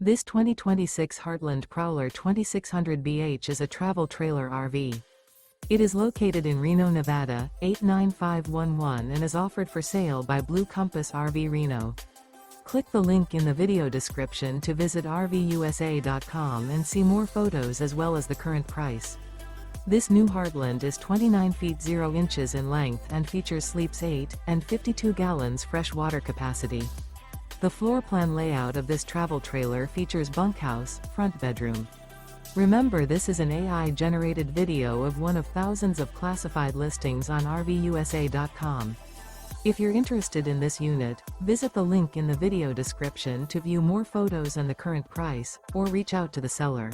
This 2026 Heartland Prowler 2600BH is a travel trailer RV. It is located in Reno, Nevada, 89511 and is offered for sale by Blue Compass RV Reno. Click the link in the video description to visit RVUSA.com and see more photos as well as the current price. This new Heartland is 29 feet 0 inches in length and features sleeps 8 and 52 gallons fresh water capacity. The floor plan layout of this travel trailer features bunkhouse, front bedroom. Remember, this is an AI-generated video of one of thousands of classified listings on RVUSA.com. If you're interested in this unit, visit the link in the video description to view more photos and the current price, or reach out to the seller.